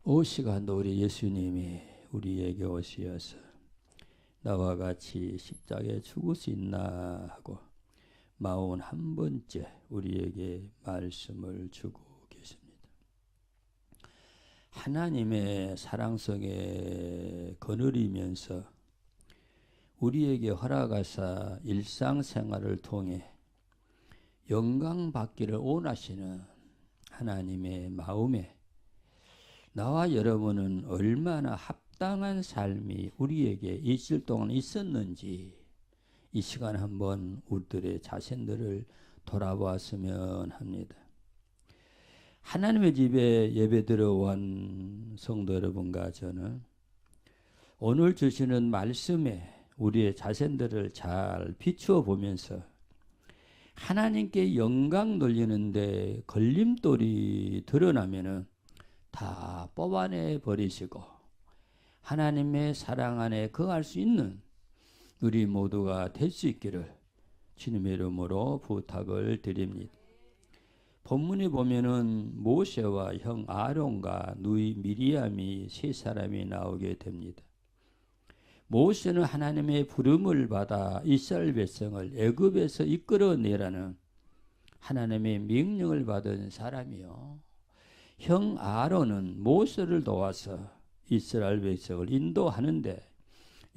오 시간도 우리 예수님이 우리에게 오시어서 나와 같이 십자가에 죽을 수 있나 하고 41번째 우리에게 말씀을 주고 계십니다. 하나님의 사랑 속에 거느리면서 우리에게 허락하사 일상생활을 통해 영광 받기를 원하시는 하나님의 마음에 나와 여러분은 얼마나 합당한 삶이 우리에게 있을 동안 있었는지 이 시간 한번 우리들의 자신들을 돌아보았으면 합니다. 하나님의 집에 예배 들어온 성도 여러분과 저는 오늘 주시는 말씀에 우리의 자신들을 잘 비추어 보면서 하나님께 영광 돌리는데 걸림돌이 드러나면은 다 뽑아내 버리시고 하나님의 사랑 안에 거할 수 있는 우리 모두가 될 수 있기를 주님의 이름으로 부탁을 드립니다. 본문에 보면은 모세와 형 아론과 누이 미리암이 세 사람이 나오게 됩니다. 모세는 하나님의 부름을 받아 이스라엘 백성을 애굽에서 이끌어내라는 하나님의 명령을 받은 사람이요. 형 아론은 모세를 도와서 이스라엘 백성을 인도하는데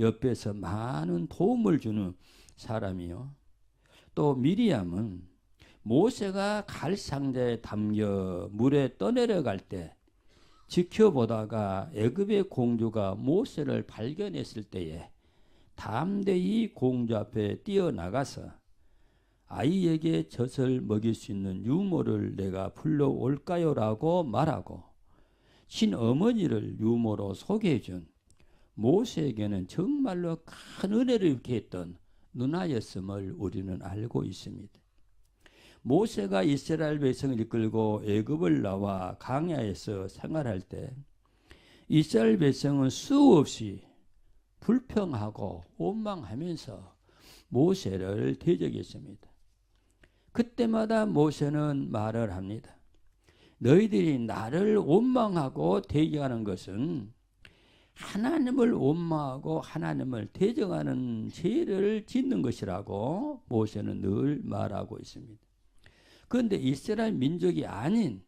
옆에서 많은 도움을 주는 사람이요. 또 미리암은 모세가 갈 상자에 담겨 물에 떠내려갈 때 지켜보다가 애굽의 공주가 모세를 발견했을 때에 담대히 공주 앞에 뛰어나가서 아이에게 젖을 먹일 수 있는 유모를 내가 불러올까요? 라고 말하고 친어머니를 유모로 소개해준 모세에게는 정말로 큰 은혜를 입게 했던 누나였음을 우리는 알고 있습니다. 모세가 이스라엘 백성을 이끌고 애굽을 나와 광야에서 생활할 때 이스라엘 백성은 수없이 불평하고 원망하면서 모세를 대적했습니다. 그때마다 모세는 말을 합니다. 너희들이 나를 원망하고 대적하는 것은 하나님을 원망하고 하나님을 대적하는 죄를 짓는 것이라고 모세는 늘 말하고 있습니다. 그런데 이스라엘 민족이 아닌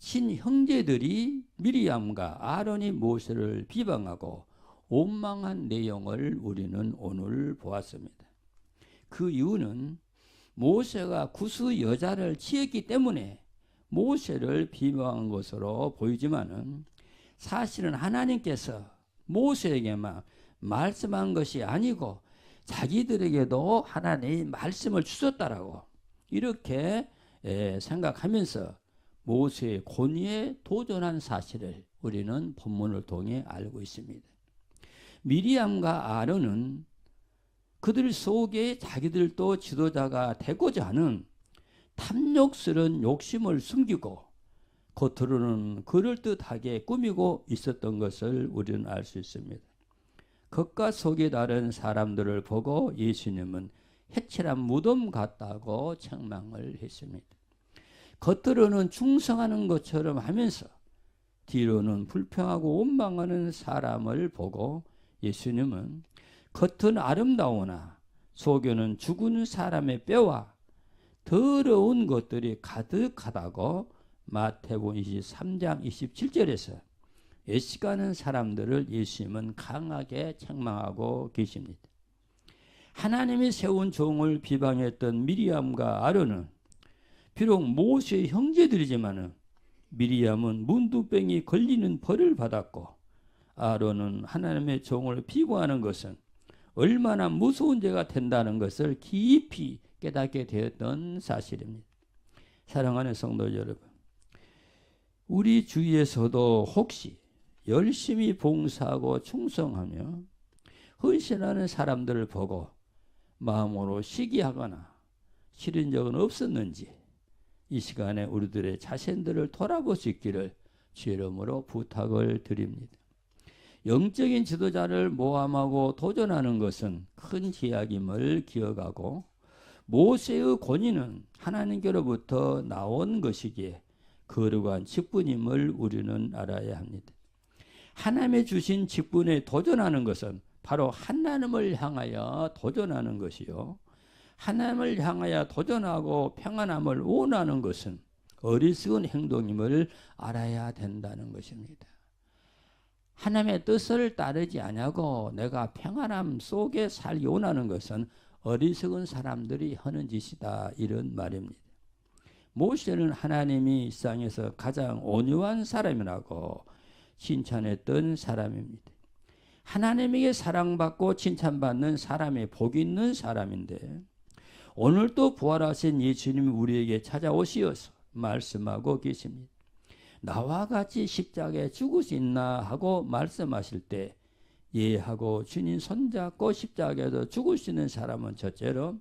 친형제들이 미리암과 아론이 모세를 비방하고 원망한 내용을 우리는 오늘 보았습니다. 그 이유는 모세가 구스 여자를 취했기 때문에 모세를 비방한 것으로 보이지만은 사실은 하나님께서 모세에게만 말씀한 것이 아니고 자기들에게도 하나님이 말씀을 주셨다라고 이렇게 생각하면서 모세의 권위에 도전한 사실을 우리는 본문을 통해 알고 있습니다. 미리암과 아론은 그들 속에 자기들도 지도자가 되고자 하는 탐욕스러운 욕심을 숨기고 겉으로는 그럴듯하게 꾸미고 있었던 것을 우리는 알 수 있습니다. 겉과 속이 다른 사람들을 보고 예수님은 해칠한 무덤 같다고 책망을 했습니다. 겉으로는 충성하는 것처럼 하면서 뒤로는 불평하고 원망하는 사람을 보고 예수님은 겉은 아름다우나 속에는 죽은 사람의 뼈와 더러운 것들이 가득하다고 마태복음 23장 27절에서 애식하는 사람들을 예수님은 강하게 책망하고 계십니다. 하나님이 세운 종을 비방했던 미리암과 아론은 비록 모세의 형제들이지만 미리암은 문두병이 걸리는 벌을 받았고 아론은 하나님의 종을 비방하는 것은 얼마나 무서운 죄가 된다는 것을 깊이 깨닫게 되었던 사실입니다. 사랑하는 성도 여러분, 우리 주위에서도 혹시 열심히 봉사하고 충성하며 헌신하는 사람들을 보고 마음으로 시기하거나 싫은 적은 없었는지 이 시간에 우리들의 자신들을 돌아볼 수 있기를 주의 이름으로 부탁을 드립니다. 영적인 지도자를 모함하고 도전하는 것은 큰 죄악임을 기억하고 모세의 권위는 하나님께로부터 나온 것이기에 거룩한 직분임을 우리는 알아야 합니다. 하나님의 주신 직분에 도전하는 것은 바로 하나님을 향하여 도전하는 것이요. 하나님을 향하여 도전하고 평안함을 원하는 것은 어리석은 행동임을 알아야 된다는 것입니다. 하나님의 뜻을 따르지 아니하고 내가 평안함 속에 살기 원하는 것은 어리석은 사람들이 하는 짓이다, 이런 말입니다. 모세는 하나님이 이 세상에서 가장 온유한 사람이라고 칭찬했던 사람입니다. 하나님에게 사랑받고 칭찬받는 사람이 복 있는 사람인데, 오늘 또 부활하신 예수님이 우리에게 찾아오시어서 말씀하고 계십니다. 나와 같이 십자가에 죽을 수 있나 하고 말씀하실 때, 예 하고 주님 손잡고 십자가에서 죽을 수 있는 사람은 첫째로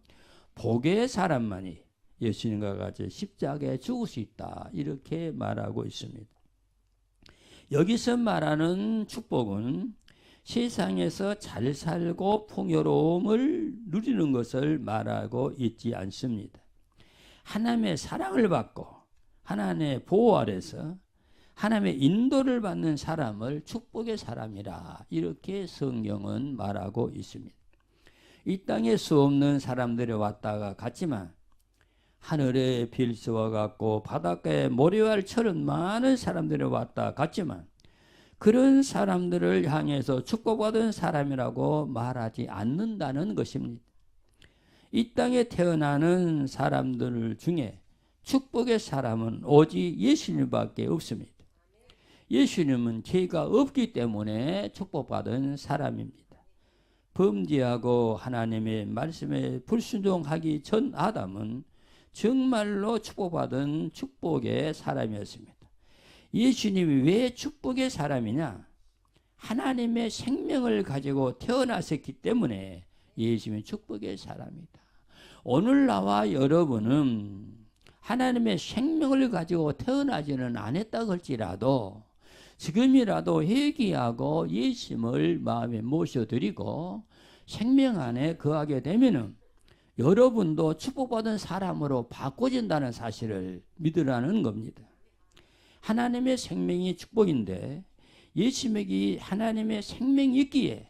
복의 사람만이 예수님과 같이 십자가에 죽을 수 있다, 이렇게 말하고 있습니다. 여기서 말하는 축복은 세상에서 잘 살고 풍요로움을 누리는 것을 말하고 있지 않습니다. 하나님의 사랑을 받고 하나님의 보호 아래서 하나님의 인도를 받는 사람을 축복의 사람이라, 이렇게 성경은 말하고 있습니다. 이 땅에 수 없는 사람들이 왔다가 갔지만 하늘에 빌스와 같고 바닷가에 모래알처럼 많은 사람들이 왔다 갔지만 그런 사람들을 향해서 축복받은 사람이라고 말하지 않는다는 것입니다. 이 땅에 태어나는 사람들 중에 축복의 사람은 오직 예수님밖에 없습니다. 예수님은 죄가 없기 때문에 축복받은 사람입니다. 범죄하고 하나님의 말씀에 불순종하기 전 아담은 정말로 축복받은 축복의 사람이었습니다. 예수님이 왜 축복의 사람이냐? 하나님의 생명을 가지고 태어나셨기 때문에 예수님이 축복의 사람이다. 오늘 나와 여러분은 하나님의 생명을 가지고 태어나지는 않았다고 할지라도 지금이라도 회개하고 예수님을 마음에 모셔드리고 생명 안에 거하게 되면은 여러분도 축복받은 사람으로 바꿔진다는 사실을 믿으라는 겁니다. 하나님의 생명이 축복인데 예수님에게 하나님의 생명이 있기에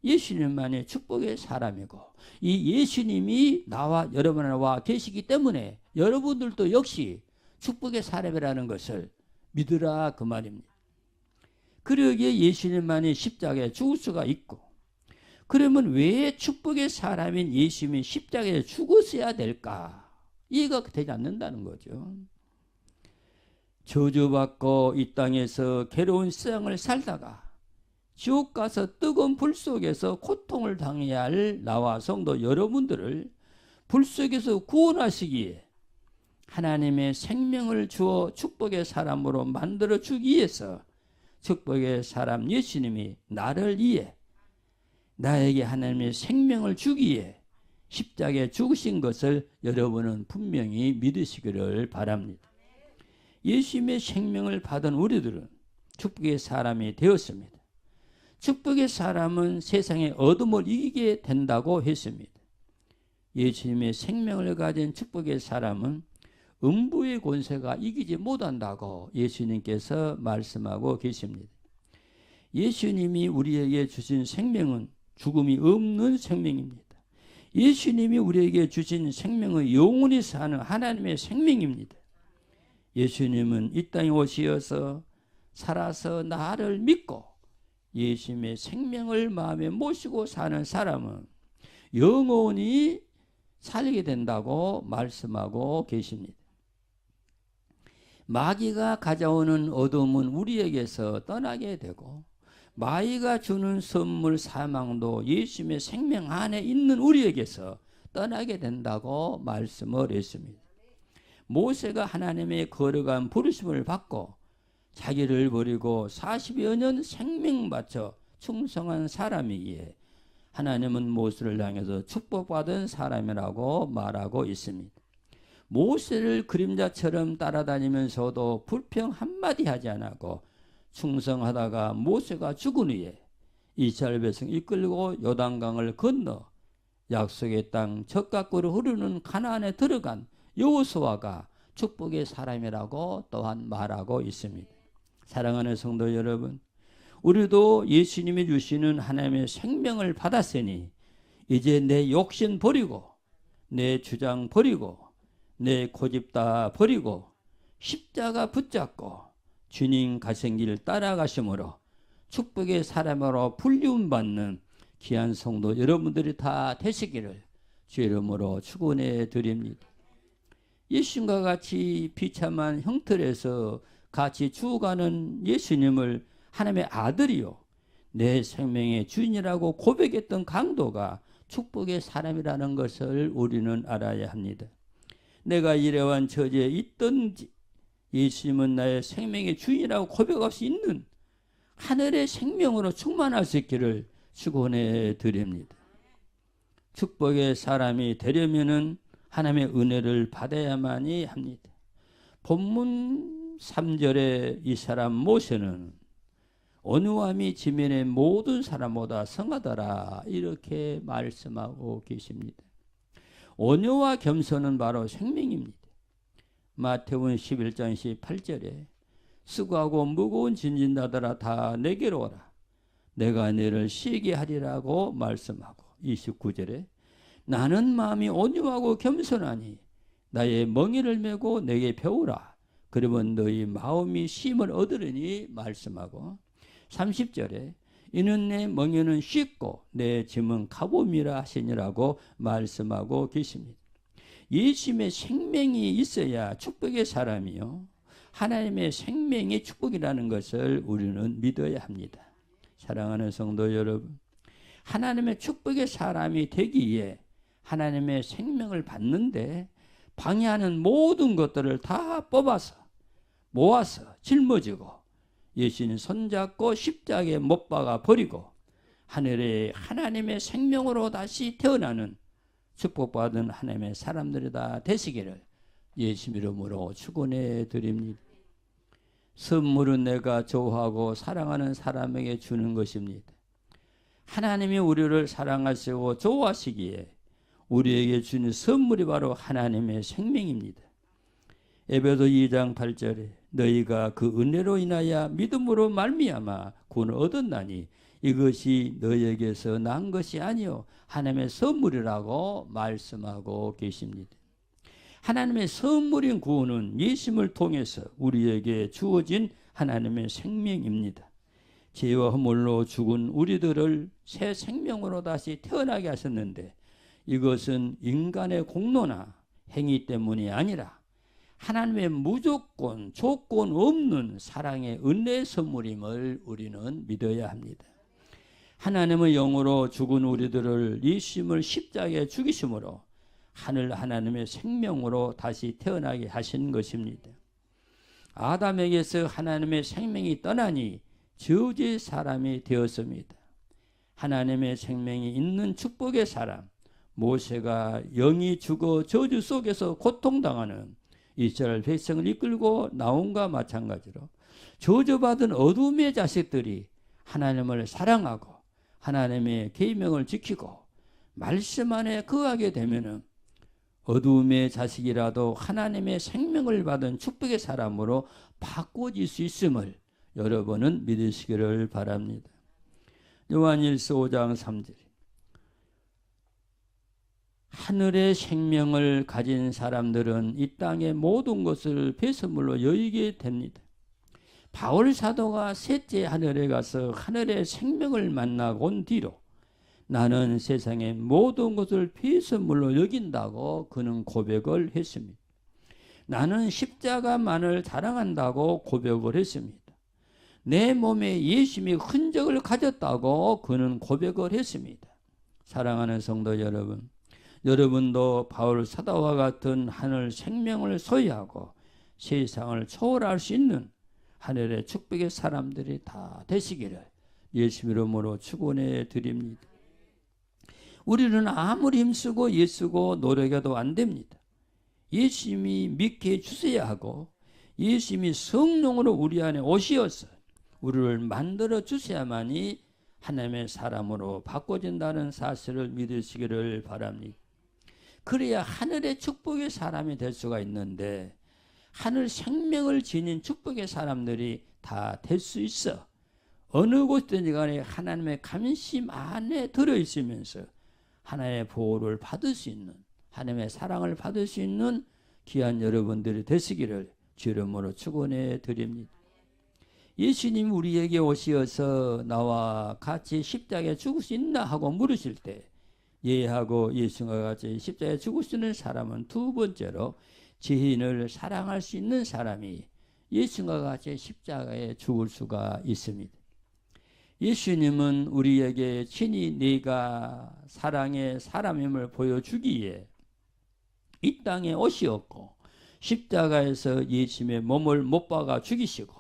예수님만이 축복의 사람이고, 이 예수님이 나와 여러분과 계시기 때문에 여러분들도 역시 축복의 사람이라는 것을 믿으라, 그 말입니다. 그러기에 예수님만이 십자가에 죽을 수가 있고, 그러면 왜 축복의 사람인 예수님이 십자가에 죽었어야 될까? 이해가 되지 않는다는 거죠. 저주받고 이 땅에서 괴로운 세상을 살다가 지옥 가서 뜨거운 불 속에서 고통을 당해야 할 나와 성도 여러분들을 불 속에서 구원하시기에 하나님의 생명을 주어 축복의 사람으로 만들어 주기 위해서 축복의 사람 예수님이 나를 위해, 나에게 하나님의 생명을 주기에 십자가에 죽으신 것을 여러분은 분명히 믿으시기를 바랍니다. 예수님의 생명을 받은 우리들은 축복의 사람이 되었습니다. 축복의 사람은 세상의 어둠을 이기게 된다고 했습니다. 예수님의 생명을 가진 축복의 사람은 음부의 권세가 이기지 못한다고 예수님께서 말씀하고 계십니다. 예수님이 우리에게 주신 생명은 죽음이 없는 생명입니다. 예수님이 우리에게 주신 생명은 영원히 사는 하나님의 생명입니다. 예수님은 이 땅에 오시어서 살아서 나를 믿고 예수님의 생명을 마음에 모시고 사는 사람은 영원히 살게 된다고 말씀하고 계십니다. 마귀가 가져오는 어둠은 우리에게서 떠나게 되고, 마귀가 주는 선물 사망도 예수님의 생명 안에 있는 우리에게서 떠나게 된다고 말씀을 했습니다. 모세가 하나님의 거룩한 부르심을 받고 자기를 버리고 40여 년 생명 바쳐 충성한 사람이기에 하나님은 모세를 향해서 축복받은 사람이라고 말하고 있습니다. 모세를 그림자처럼 따라다니면서도 불평 한마디 하지 않고 충성하다가 모세가 죽은 후에 이스라엘 백성 이끌고 요단강을 건너 약속의 땅 젖가꾸로 흐르는 가나안에 들어간 여호수아가 축복의 사람이라고 또한 말하고 있습니다. 사랑하는 성도 여러분, 우리도 예수님이 주시는 하나님의 생명을 받았으니 이제 내 욕심 버리고 내 주장 버리고 내 고집 다 버리고 십자가 붙잡고 주님 가신 길 따라가심으로 축복의 사람으로 불리움받는 귀한 성도 여러분들이 다 되시기를 주 이름으로 축원해 드립니다. 예수님과 같이 비참한 형틀에서 같이 죽어가는 예수님을 하나님의 아들이요 내 생명의 주인이라고 고백했던 강도가 축복의 사람이라는 것을 우리는 알아야 합니다. 내가 이러한 처지에 있든지 예수님은 나의 생명의 주인이라고 고백할 수 있는 하늘의 생명으로 충만할 수 있기를 축원해 드립니다. 축복의 사람이 되려면은 하나님의 은혜를 받아야만이 합니다. 본문 3절에 이 사람 모세는 온유함이 지면의 모든 사람보다 성하더라 이렇게 말씀하고 계십니다. 온유와 겸손은 바로 생명입니다. 마태복음 11장 18절에 수고하고 무거운 짐진 자들아 다 내게로 오라 내가 너를 쉬게 하리라고 말씀하고 29절에 나는 마음이 온유하고 겸손하니 나의 멍에를 메고 내게 배우라 그러면 너희 마음이 쉼을 얻으리니 말씀하고 30절에 이는 내 멍에는 쉽고 내 짐은 가봄이라 하시니라고 말씀하고 계십니다. 예수님의 생명이 있어야 축복의 사람이요 하나님의 생명이 축복이라는 것을 우리는 믿어야 합니다. 사랑하는 성도 여러분, 하나님의 축복의 사람이 되기에 하나님의 생명을 받는데 방해하는 모든 것들을 다 뽑아서 모아서 짊어지고 예수님 손잡고 십자가에 못 박아 버리고 하늘에 하나님의 생명으로 다시 태어나는 축복받은 하나님의 사람들이 다 되시기를 예수 이름으로 축원해 드립니다. 선물은 내가 좋아하고 사랑하는 사람에게 주는 것입니다. 하나님이 우리를 사랑하시고 좋아하시기에 우리에게 주는 선물이 바로 하나님의 생명입니다. 에베소 2장 8절에 너희가 그 은혜로 인하여 믿음으로 말미암아 구원을 얻었나니 이것이 너희에게서 난 것이 아니요 하나님의 선물이라고 말씀하고 계십니다. 하나님의 선물인 구원은 예수님을 통해서 우리에게 주어진 하나님의 생명입니다. 죄와 허물로 죽은 우리들을 새 생명으로 다시 태어나게 하셨는데 이것은 인간의 공로나 행위 때문이 아니라 하나님의 무조건 조건 없는 사랑의 은혜의 선물임을 우리는 믿어야 합니다. 하나님의 영으로 죽은 우리들을 예수님을 십자가에 죽이심으로 하늘 하나님의 생명으로 다시 태어나게 하신 것입니다. 아담에게서 하나님의 생명이 떠나니 저주의 사람이 되었습니다. 하나님의 생명이 있는 축복의 사람 모세가 영이 죽어 저주 속에서 고통당하는 이스라엘 백성을 이끌고 나온과 마찬가지로 저주받은 어둠의 자식들이 하나님을 사랑하고 하나님의 계명을 지키고 말씀 안에 거하게 되면은 어둠의 자식이라도 하나님의 생명을 받은 축복의 사람으로 바꿔질 수 있음을 여러분은 믿으시기를 바랍니다. 요한일서 5장 3절 하늘의 생명을 가진 사람들은 이 땅의 모든 것을 배설물로 여기게 됩니다. 바울 사도가 셋째 하늘에 가서 하늘의 생명을 만나고 온 뒤로 나는 세상의 모든 것을 배설물로 여긴다고 그는 고백을 했습니다. 나는 십자가만을 자랑한다고 고백을 했습니다. 내 몸에 예수님의 흔적을 가졌다고 그는 고백을 했습니다. 사랑하는 성도 여러분, 여러분도 바울 사도와 같은 하늘 생명을 소유하고 세상을 초월할 수 있는 하늘의 축복의 사람들이 다 되시기를 예수 이름으로 축원해 드립니다. 우리는 아무리 힘쓰고 애쓰고 노력해도 안 됩니다. 예수님이 믿게 해주셔야 하고 예수님이 성령으로 우리 안에 오시어서 우리를 만들어 주셔야만이 하나님의 사람으로 바꿔진다는 사실을 믿으시기를 바랍니다. 그래야 하늘의 축복의 사람이 될 수가 있는데 하늘 생명을 지닌 축복의 사람들이 다 될 수 있어. 어느 곳이든지 간에 하나님의 감심 안에 들어있으면서 하나님의 보호를 받을 수 있는, 하나님의 사랑을 받을 수 있는 귀한 여러분들이 되시기를 주 이름으로 축원해 드립니다. 예수님 우리에게 오시어서 나와 같이 십자가에 죽을 수 있나 하고 물으실 때 예하고 예수와 같이 십자가에 죽을 수 있는 사람은 두 번째로 지인을 사랑할 수 있는 사람이 예수와 같이 십자가에 죽을 수가 있습니다. 예수님은 우리에게 친히 네가 사랑의 사람임을 보여주기에 이 땅에 오시었고 십자가에서 예수님의 몸을 못 박아 죽이시고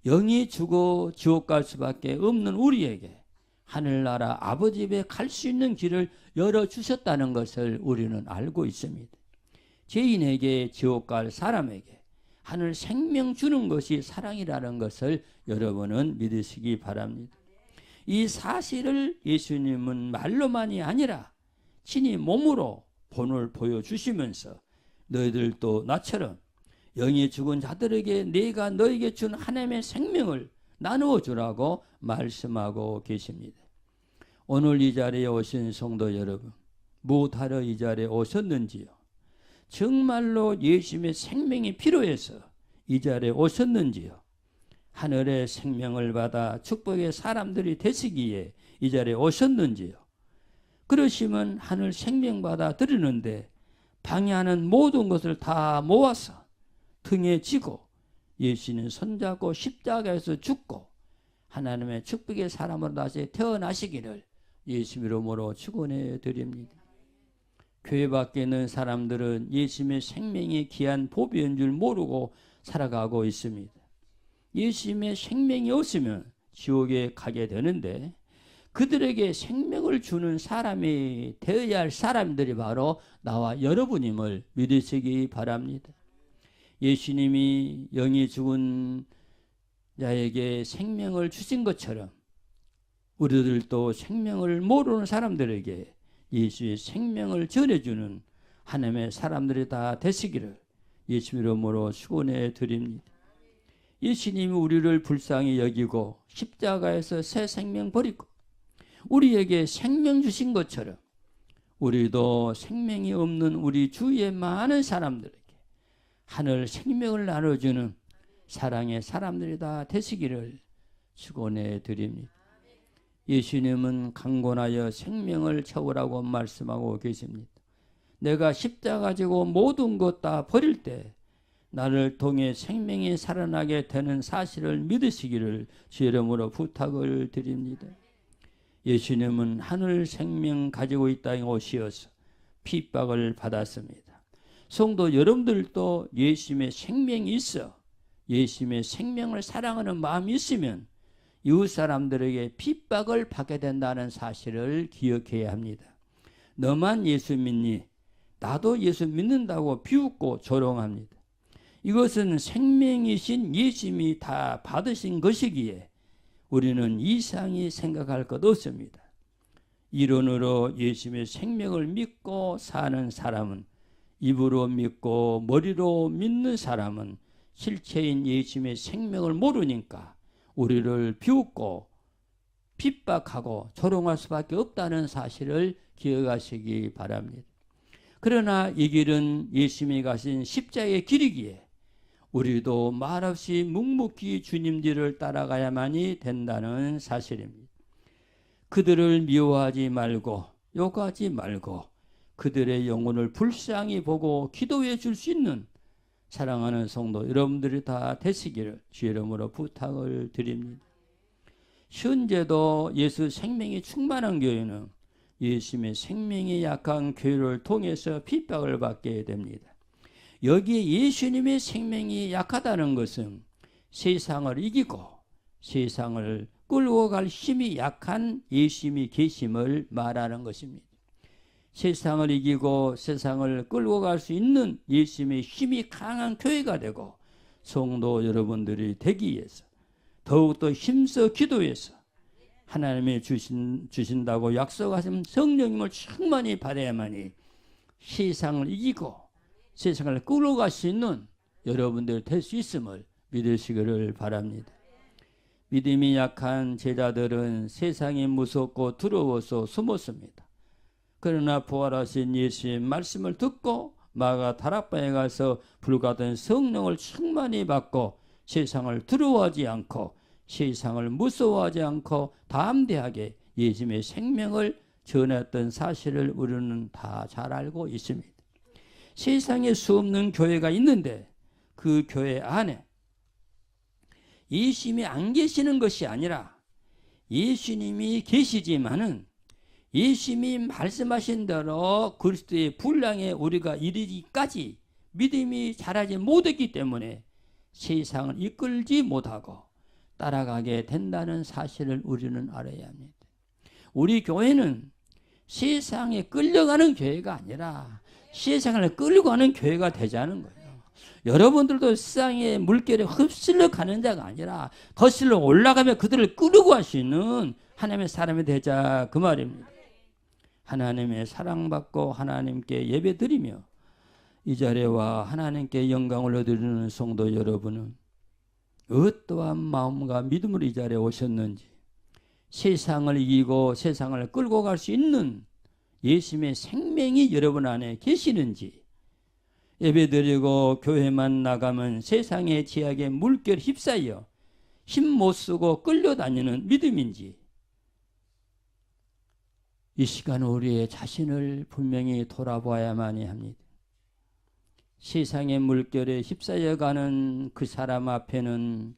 영이 죽어 지옥 갈 수밖에 없는 우리에게 하늘나라 아버지 집에 갈 수 있는 길을 열어주셨다는 것을 우리는 알고 있습니다. 죄인에게 지옥 갈 사람에게 하늘 생명 주는 것이 사랑이라는 것을 여러분은 믿으시기 바랍니다. 이 사실을 예수님은 말로만이 아니라 친히 몸으로 본을 보여주시면서 너희들도 나처럼 영이 죽은 자들에게 내가 너에게 준 하나님의 생명을 나누어 주라고 말씀하고 계십니다. 오늘 이 자리에 오신 성도 여러분, 무엇하러 이 자리에 오셨는지요? 정말로 예수님의 생명이 필요해서 이 자리에 오셨는지요? 하늘의 생명을 받아 축복의 사람들이 되시기에 이 자리에 오셨는지요? 그러시면 하늘 생명 받아 드리는데 방해하는 모든 것을 다 모아서 등에 지고 예수님 손잡고 십자가에서 죽고 하나님의 축복의 사람으로 다시 태어나시기를 예수 이름으로 축원해 드립니다. 교회 밖에 있는 사람들은 예수님의 생명이 귀한 복인 줄 모르고 살아가고 있습니다. 예수님의 생명이 없으면 지옥에 가게 되는데 그들에게 생명을 주는 사람이 되어야 할 사람들이 바로 나와 여러분임을 믿으시기 바랍니다. 예수님이 영이 죽은 자에게 생명을 주신 것처럼 우리들도 생명을 모르는 사람들에게 예수의 생명을 전해주는 하나님의 사람들이 다 되시기를 예수 이름으로 축원해 드립니다. 예수님이 우리를 불쌍히 여기고 십자가에서 새 생명 버리고 우리에게 생명 주신 것처럼 우리도 생명이 없는 우리 주위의 많은 사람들에게 하늘 생명을 나눠주는 사랑의 사람들이 다 되시기를 축원해 드립니다. 예수님은 강권하여 생명을 채우라고 말씀하고 계십니다. 내가 십자가 지고 모든 것 다 버릴 때 나를 통해 생명이 살아나게 되는 사실을 믿으시기를 주 이름으로 부탁을 드립니다. 예수님은 하늘 생명 가지고 이 땅에 오시어서 핍박을 받았습니다. 성도 여러분들도 예수님의 생명이 있어 예수님의 생명을 사랑하는 마음이 있으면 이웃 사람들에게 핍박을 받게 된다는 사실을 기억해야 합니다. 너만 예수 믿니? 나도 예수 믿는다고 비웃고 조롱합니다. 이것은 생명이신 예수님이 다 받으신 것이기에 우리는 이상히 생각할 것 없습니다. 이론으로 예수님의 생명을 믿고 사는 사람은 입으로 믿고 머리로 믿는 사람은 실체인 예수님의 생명을 모르니까 우리를 비웃고 핍박하고 조롱할 수밖에 없다는 사실을 기억하시기 바랍니다. 그러나 이 길은 예수님이 가신 십자가의 길이기에 우리도 말없이 묵묵히 주님 뒤를 따라가야만이 된다는 사실입니다. 그들을 미워하지 말고 욕하지 말고 그들의 영혼을 불쌍히 보고 기도해 줄 수 있는 사랑하는 성도 여러분들이 다 되시기를 주 이름으로 부탁을 드립니다. 현재도 예수 생명이 충만한 교회는 예수님의 생명이 약한 교회를 통해서 핍박을 받게 됩니다. 여기에 예수님의 생명이 약하다는 것은 세상을 이기고 세상을 끌고 갈 힘이 약한 예수님이 계심을 말하는 것입니다. 세상을 이기고 세상을 끌고 갈 수 있는 예수님의 힘이 강한 교회가 되고 성도 여러분들이 되기 위해서 더욱더 힘써 기도해서 하나님이 주신다고 약속하신 성령님을 충만히 받아야만이 세상을 이기고 세상을 끌고 갈 수 있는 여러분들 될 수 있음을 믿으시기를 바랍니다. 믿음이 약한 제자들은 세상이 무섭고 두려워서 숨었습니다. 그러나 부활하신 예수의 말씀을 듣고 마가 다락방에 가서 불같은 성령을 충만히 받고 세상을 두려워하지 않고 세상을 무서워하지 않고 담대하게 예수님의 생명을 전했던 사실을 우리는 다 잘 알고 있습니다. 세상에 수없는 교회가 있는데 그 교회 안에 예수님이 안 계시는 것이 아니라 예수님이 계시지만은 예수님이 말씀하신 대로 그리스도의 분량에 우리가 이르기까지 믿음이 자라지 못했기 때문에 세상을 이끌지 못하고 따라가게 된다는 사실을 우리는 알아야 합니다. 우리 교회는 세상에 끌려가는 교회가 아니라 세상을 끌고 가는 교회가 되자는 거예요. 여러분들도 세상의 물결에 흡슬러 가는 자가 아니라 거슬러 올라가며 그들을 끌고 갈 수 있는 하나님의 사람이 되자 그 말입니다. 하나님의 사랑받고 하나님께 예배드리며 이 자리와 하나님께 영광을 얻으려는 성도 여러분은 어떠한 마음과 믿음으로 이 자리에 오셨는지, 세상을 이기고 세상을 끌고 갈 수 있는 예수님의 생명이 여러분 안에 계시는지, 예배드리고 교회만 나가면 세상의 제약에 물결 휩싸여 힘 못 쓰고 끌려다니는 믿음인지, 이 시간 우리의 자신을 분명히 돌아봐야만이 합니다. 세상의 물결에 휩싸여가는 그 사람 앞에는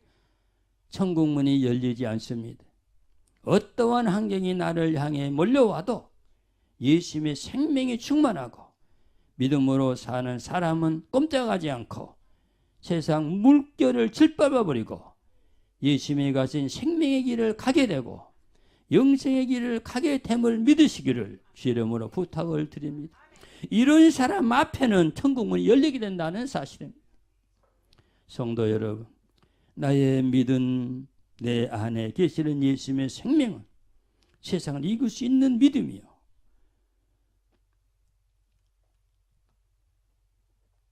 천국문이 열리지 않습니다. 어떠한 환경이 나를 향해 몰려와도 예수님의 생명이 충만하고 믿음으로 사는 사람은 꼼짝하지 않고 세상 물결을 질밟아버리고 예수님이 가신 생명의 길을 가게 되고 영생의 길을 가게 됨을 믿으시기를 주 이름으로 부탁을 드립니다. 이런 사람 앞에는 천국문이 열리게 된다는 사실입니다. 성도 여러분, 나의 믿음, 내 안에 계시는 예수님의 생명은 세상을 이길 수 있는 믿음이요,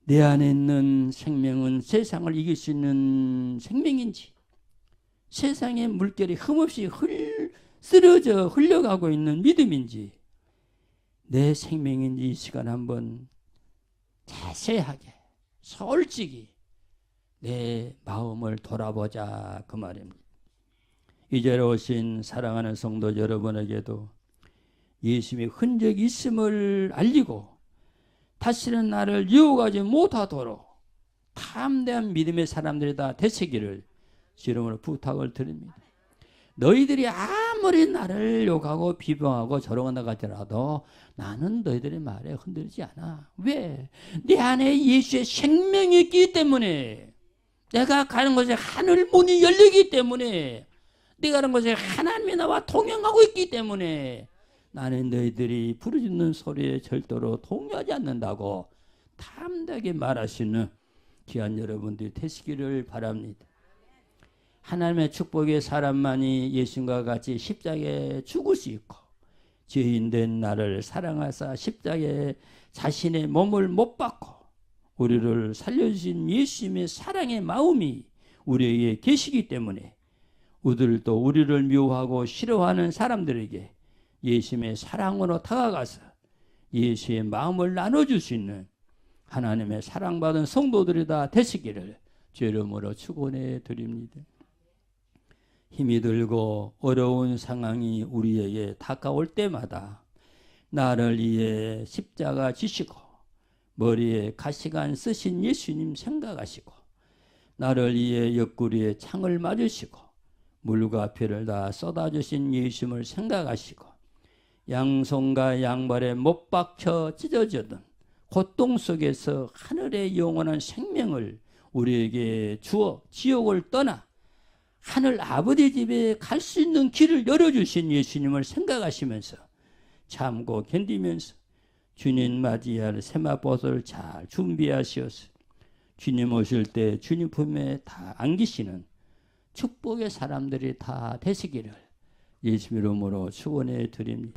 내 안에 있는 생명은 세상을 이길 수 있는 생명인지, 세상의 물결이 흠없이 쓰러져 흘러가고 있는 믿음인지, 내 생명인지 이 시간 한번 자세하게 솔직히 내 마음을 돌아보자 그 말입니다. 이 자리에 오신 사랑하는 성도 여러분에게도 예수님의 흔적이 있음을 알리고 다시는 나를 유혹하지 못하도록 담대한 믿음의 사람들이 다 되시기를 이름으로 부탁을 드립니다. 너희들이 아무리 나를 욕하고 비방하고 저러고 하더라도 나는 너희들의 말에 흔들리지 않아. 왜? 내 안에 예수의 생명이 있기 때문에, 내가 가는 곳에 하늘 문이 열리기 때문에, 내가 가는 곳에 하나님이 나와 동행하고 있기 때문에 나는 너희들이 부르짖는 소리에 절대로 동요하지 않는다고 담대하게 말하시는 귀한 여러분들이 되시기를 바랍니다. 하나님의 축복의 사람만이 예수님과 같이 십자가에 죽을 수 있고 죄인된 나를 사랑하사 십자가에 자신의 몸을 못 박고 우리를 살려주신 예수님의 사랑의 마음이 우리에게 계시기 때문에 우리들도 우리를 미워하고 싫어하는 사람들에게 예수님의 사랑으로 다가가서 예수의 마음을 나눠줄 수 있는 하나님의 사랑받은 성도들이 다 되시기를 주 이름으로 축원해 드립니다. 힘이 들고 어려운 상황이 우리에게 다가올 때마다 나를 위해 십자가 지시고 머리에 가시관 쓰신 예수님 생각하시고 나를 위해 옆구리에 창을 맞으시고 물과 피를 다 쏟아주신 예수님을 생각하시고 양손과 양발에 못 박혀 찢어지던 고통 속에서 하늘의 영원한 생명을 우리에게 주어 지옥을 떠나 하늘 아버지 집에 갈 수 있는 길을 열어주신 예수님을 생각하시면서 참고 견디면서 주님 맞이할 세마포를 잘 준비하시어서 주님 오실 때 주님 품에 다 안기시는 축복의 사람들이 다 되시기를 예수 이름으로 축원해 드립니다.